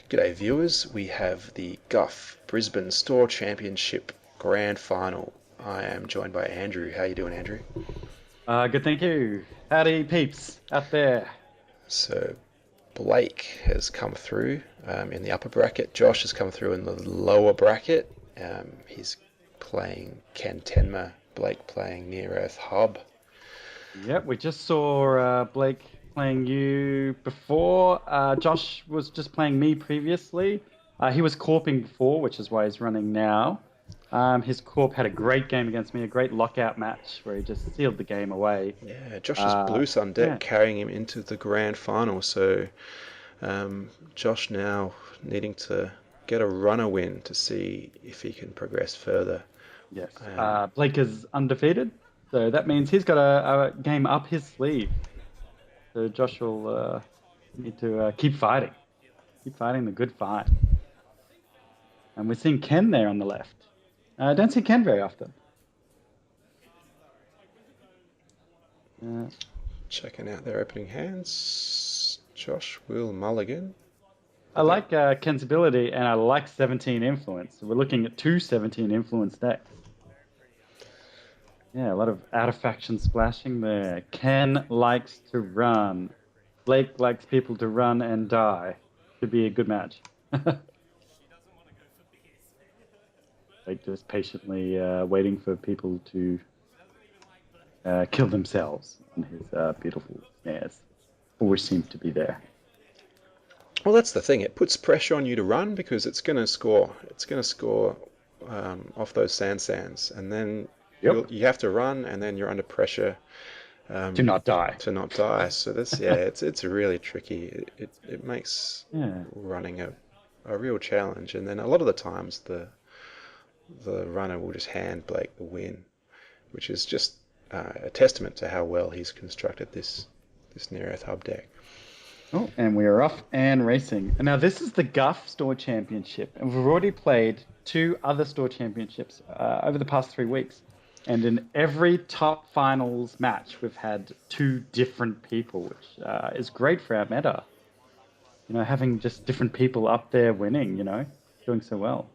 G'day viewers, we have the GUF Brisbane Store Championship Grand Final. I am joined by Andrew. How you doing, Andrew? Good, thank you. Howdy, peeps out there. So Blake has come through in the upper bracket. Josh has come through in the lower bracket. He's playing Ken Tenma. Blake playing Near Earth Hub. Yep, we just saw Blake playing you before. Josh was just playing me previously. He was corping before, which is why he's running now. His corp had a great game against me, a great lockout match where he just sealed the game away. Yeah, Josh's blue sun Yeah, deck carrying him into the grand final. So Josh now needing to get a runner win to see if he can progress further. yes. Um, Blake is undefeated, so that means he's got a game up his sleeve. So Josh will need to keep fighting the good fight. And we're seeing Ken there on the left. I don't see Ken very often. Uh, Checking out their opening hands. Josh will mulligan. I like Ken's ability, and I like 17 influence. So we're looking at two 17 influence decks. Yeah, a lot of out of faction splashing there. Ken likes to run. Blake likes people to run and die. Should be a good match. Blake just patiently waiting for people to kill themselves on his beautiful snares. Always seems to be there. Well, that's the thing. It puts pressure on you to run because it's going to score. It's going to score off those sands, and then Yep. you have to run, and then you're under pressure To not die. to not die. So this, yeah, it's really tricky. It makes Yeah. running a real challenge, and then a lot of the times the runner will just hand Blake the win, which is just a testament to how well he's constructed this Near Earth Hub deck. Oh, and we are off and racing. And now this is the GUF Store Championship, and we've already played two other Store Championships over the past 3 weeks. And in every top finals match, we've had two different people, which is great for our meta. You know, having just different people up there winning, doing so well.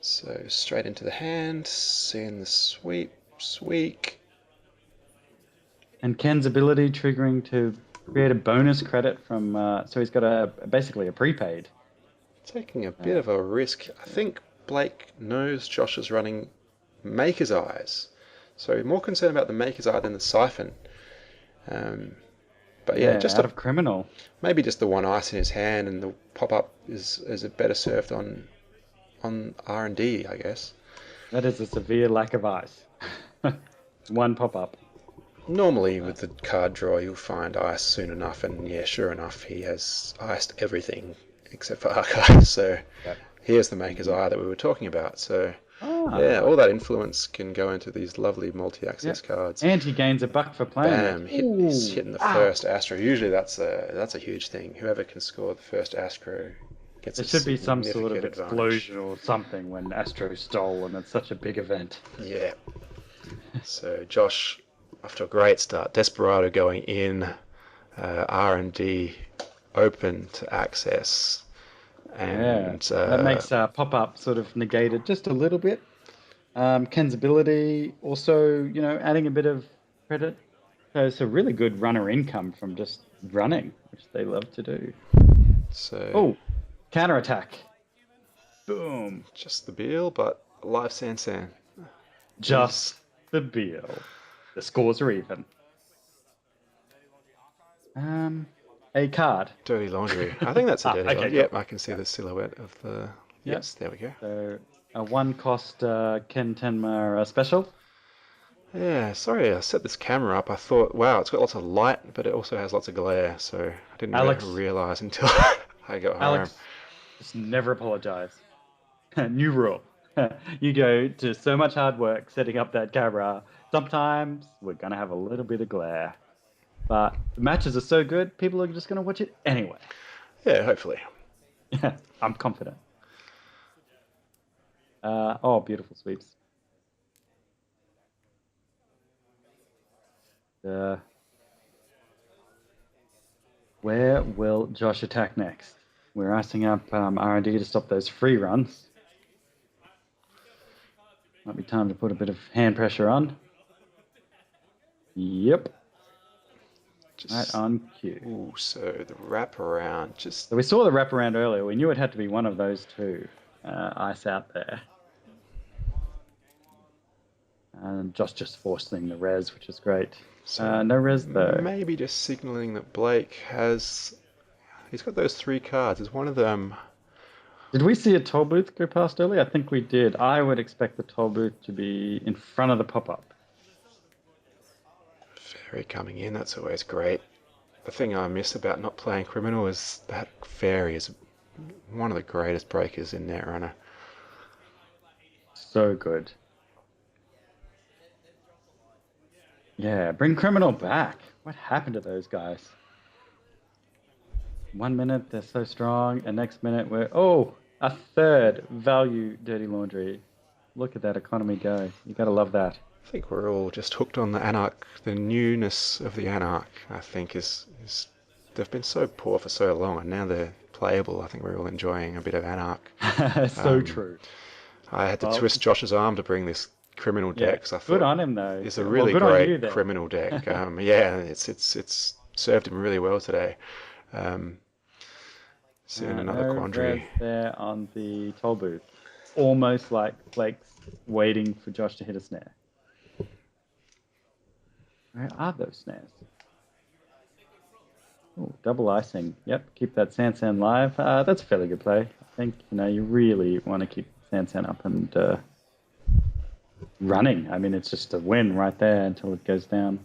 So straight into the hand, seeing the sweep. And Ken's ability triggering to create a bonus credit from, so he's got basically a prepaid. Taking a bit of a risk. I think Blake knows Josh is running Maker's Eyes, so more concerned about the Maker's Eye than the Siphon. But yeah, just out of criminal. maybe just the one ice in his hand, and the pop up is better served on R&D, I guess. That is a severe lack of ice. One pop up. Normally with the card draw you'll find ice soon enough, and yeah, sure enough, he has iced everything except for Archive. So Yep. here's the Maker's Eye that we were talking about. So yeah, all that influence can go into these lovely multi-access cards. And he gains a buck for playing Bam! it. He's hitting the first Astro. Usually that's a huge thing. Whoever can score the first Astro gets There a should be some sort of significant advantage. explosion or something when Astro stole, and it's such a big event. Yeah. So Josh, off to a great start. Desperado going in, R&D open to access, and That makes pop-up sort of negated just a little bit. Ken's ability also, adding a bit of credit. So it's a really good runner income from just running, which they love to do. so Counterattack. Boom. just the Beal, but live Sansan. Just the Beal. The scores are even. A card. Dirty Laundry. I think that's a Dirty okay, Laundry. cool. Yep, I can see the silhouette of the. Yep. Yes, there we go. So a one-cost Ken Tenma special. Yeah, sorry, I set this camera up. I thought, wow, it's got lots of light, but it also has lots of glare, so I didn't Alex- realize until I got home. Alex, just never apologize. New rule. You go to so much hard work setting up that camera. Sometimes we're going to have a little bit of glare. But the matches are so good, people are just going to watch it anyway. Yeah, hopefully. Yeah, I'm confident. Beautiful sweeps. Where will Josh attack next? We're icing up R&D to stop those free runs. Might be time to put a bit of hand pressure on. Yep. Just, Right on cue. ooh, so the wraparound, just So we saw the wraparound earlier. We knew it had to be one of those two ice out there. And Josh just forcing the res, which is great. so No res though. maybe just signaling that Blake has. He's got those 3 cards. Is one of them? Did we see a toll booth go past earlier? I think we did. I would expect the toll booth to be in front of the pop-up. Fairy coming in. That's always great. The thing I miss about not playing Criminal is that Fairy is one of the greatest breakers in Netrunner. So good. Yeah, bring Criminal back. What happened to those guys? 1 minute, they're so strong, and next minute we're... Oh, a third value Dirty Laundry. Look at that economy go. You gotta love that. I think we're all just hooked on the Anarch. The newness of the Anarch, I think, is they've been so poor for so long, and now they're playable. I think we're all enjoying a bit of Anarch. So true. I had to twist Josh's arm to bring this Criminal Yeah, deck, 'cause I thought good on him though. it's a Well, really good on you great there. Criminal deck. Yeah, it's served him really well today. Soon another No quandary. res there on the toll booth. Almost like Blake's waiting for Josh to hit a snare. Where are those snares? Oh, double icing. Yep, keep that Sansan live. That's a fairly good play. I think you really want to keep Sansan up and running. I mean, it's just a win right there until it goes down.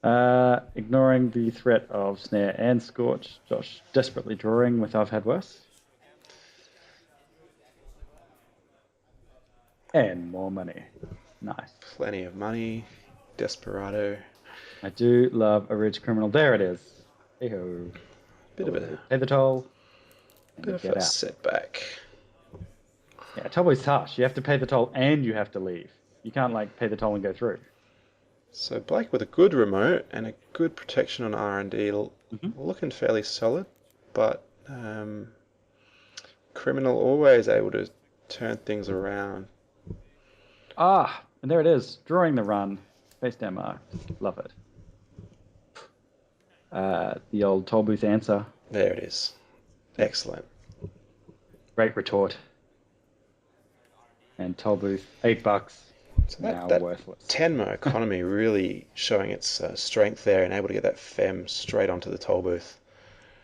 Ignoring the threat of snare and scorch, Josh desperately drawing with I've had worse. And more money. Nice. Plenty of money. Desperado. I do love a rich criminal. There it is. Hey-ho. Bit of a Pay the toll. bit of Get a out. setback. Yeah, tollboy's harsh. You have to pay the toll and you have to leave. You can't pay the toll and go through. So Blake with a good remote and a good protection on R&D, looking fairly solid, but Criminal always able to turn things around. And there it is. Drawing the run. Face down mark. Love it. The old toll booth answer. There it is. Excellent. Great retort. And toll booth, $8. So Now that worthless. Tenma economy really showing its strength there and able to get that fem straight onto the toll booth.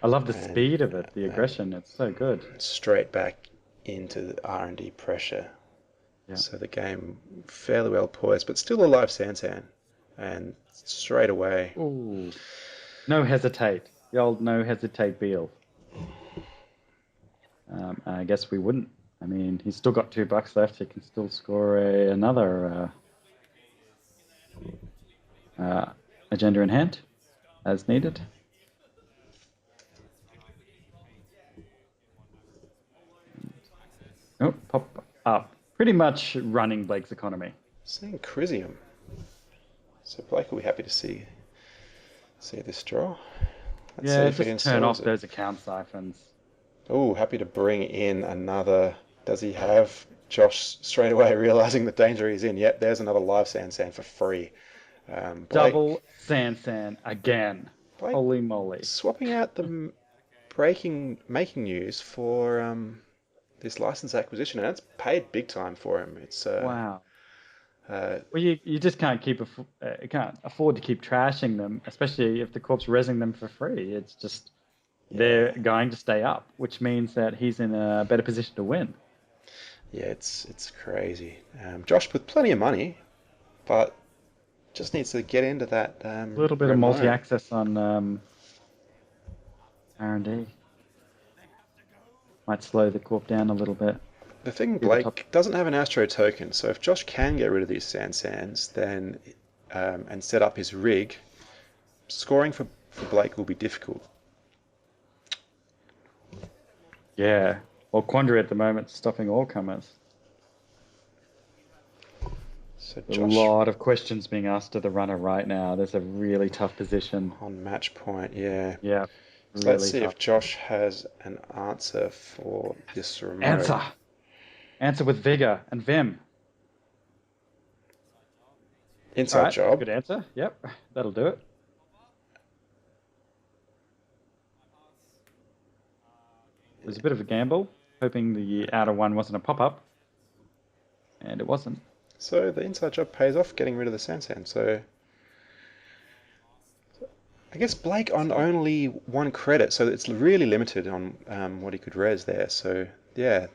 I love the speed of it, the aggression. It's so good. Straight back into the R&D pressure. Yeah. So the game fairly well poised, but still a live Sansan. And straight away. Ooh. No hesitate. The old no hesitate Beal. I guess we wouldn't. I mean, he's still got $2 left. He can still score another agenda in hand as needed. Oh, pop up. Pretty much running Blake's economy. Seeing Crisium. So Blake will be happy to see this draw. Let's see if he just turn off installs it. those account siphons. Oh, happy to bring in another. Does he have Josh straight away realizing the danger he's in? Yep, there's another live Sansan for free. Blake, Double Sansan again. Blake Holy moly. swapping out the making news for this license acquisition, and it's paid big time for him. It's Wow. Well, you just can't can't afford to keep trashing them, especially if the corp's resing them for free. It's just they're going to stay up, which means that he's in a better position to win. Yeah, it's crazy. Josh with plenty of money, but just needs to get into that. A little bit of remote. multi-access on R&D. Might slow the corp down a little bit. The thing, the Blake top. doesn't have an Astro token, so if Josh can get rid of these Sansans, then and set up his rig, scoring for Blake will be difficult. Yeah. Well, Quandary at the moment stopping all comers. So A Josh lot of questions being asked of the runner right now. There's a really tough position. on match point, yeah. Yeah. So let's Really see tough. if Josh has an answer for this remote. Answer. Answer with vigor and vim. All Inside right, that's a job. good answer. Yep, that'll do it. It was a bit of a gamble, hoping the outer one wasn't a pop-up, and it wasn't. So the inside job pays off getting rid of the Sansan. So I guess Blake on only one credit, so it's really limited on what he could res there. So yeah,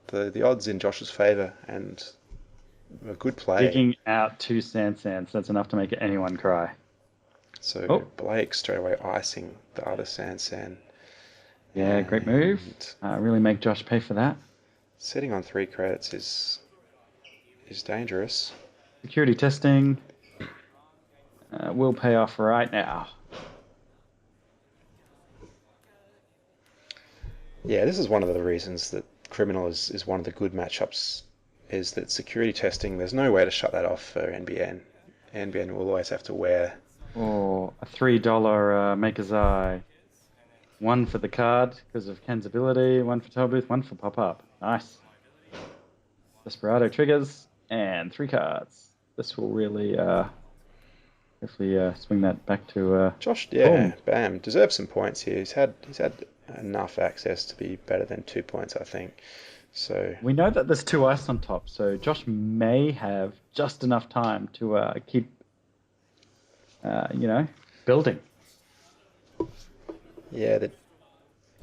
the odds in Josh's favour and a good play. Digging out two Sansans, that's enough to make anyone cry. So Oh, Blake straight away icing the other Sansan. yeah, great move. And Really make Josh pay for that. sitting on 3 credits is dangerous. Security testing will pay off right now. Yeah, this is one of the reasons that Criminal is one of the good matchups, is that security testing, there's no way to shut that off for NBN. NBN will always have to wear. Or a $3 Maker's Eye. One for the card because of Ken's ability, one for Tollbooth, one for pop-up. Nice. Desperado triggers, and 3 cards. This will really hopefully swing that back to... Josh, yeah, boom. bam, deserves some points here. He's had enough access to be better than 2 points, I think. So We know that there's 2 ice on top, so Josh may have just enough time to keep, building. yeah, that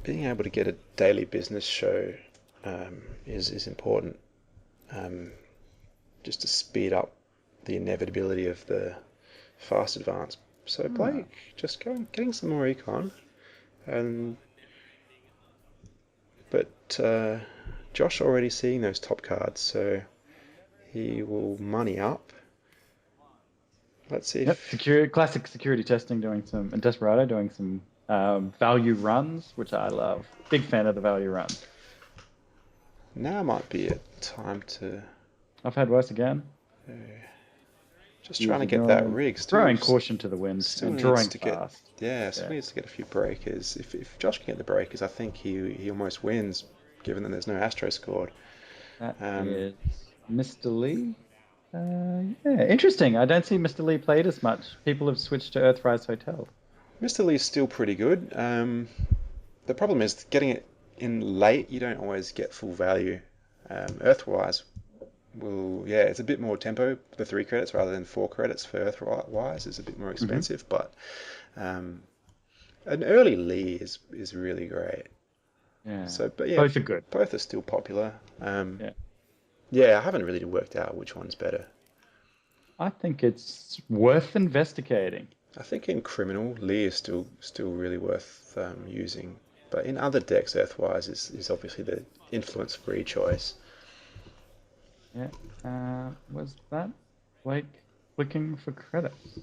being able to get a daily business show is important, just to speed up the inevitability of the fast advance. So Blake just getting some more econ, but Josh already seeing those top cards, so he will money up. Let's see if Classic security testing, and Desperado doing some value runs, which I love. Big fan of the value runs. now might be a time to I've had worse again. just trying to get that rig. Throwing caution to the wind Still and needs drawing to fast. still needs to get a few breakers. If Josh can get the breakers, I think he almost wins, given that there's no Astro scored. That is Mr. Lee. Yeah, interesting. I don't see Mr. Lee played as much. People have switched to Earthrise Hotel. Mr. Lee's still pretty good. The problem is getting it in late. You don't always get full value. Earthwise it's a bit more tempo. The 3 credits rather than 4 credits for Earthwise is a bit more expensive, but an early Lee is really great. Yeah. So, but yeah, Both are good. Both are still popular. Yeah. Yeah, I haven't really worked out which one's better. I think it's worth investigating. I think in Criminal, Lee is still really worth using. But in other decks, Earthwise is obviously the influence-free choice. Yeah. Was that Blake clicking for credits?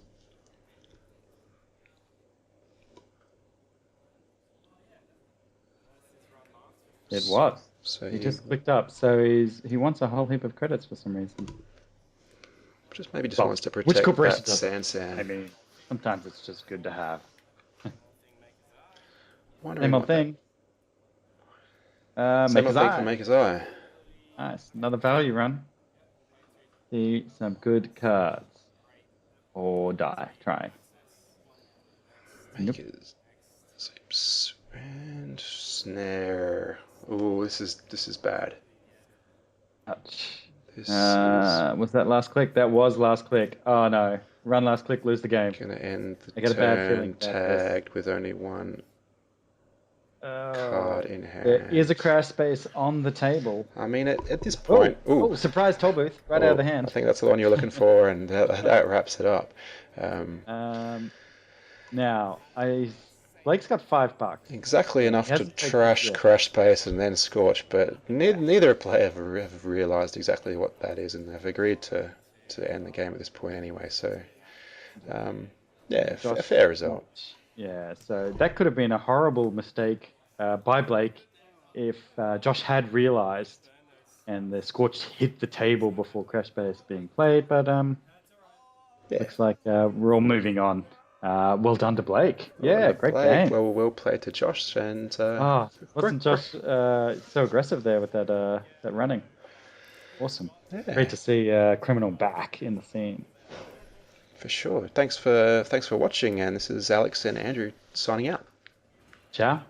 It was. So he just clicked up. So he wants a whole heap of credits for some reason. Maybe wants to protect that Sansan. I mean, sometimes it's just good to have. Same old thing. Same old thing for Maker's Eye. Nice. Another value run. See some good cards. Or die. Trying. Makers. And snare. Oh, this is bad. Ouch. Was that last click? That was last click. Oh no. Run last click, lose the game. Gonna end the I get a bad feeling. tagged with only one card in hand. There is a crash space on the table. I mean, at this point... surprise Tollbooth. Right out of the hand. I think that's the one you're looking for, and that wraps it up. Now, Blake's got $5. Exactly enough to trash crash space and then scorch, but neither player have realised exactly what that is, and they've agreed to end the game at this point anyway. So, a fair result. Yeah, so that could have been a horrible mistake by Blake if Josh had realised and the scorch hit the table before crash space being played. But looks like we're all moving on. Well done to Blake. Well Yeah, done, great Blake. game. Well played to Josh. And Wasn't Josh so aggressive there with that running? Awesome. yeah, Great to see Criminal back in the scene. for sure. Thanks for watching. And this is Alex and Andrew signing out. Ciao.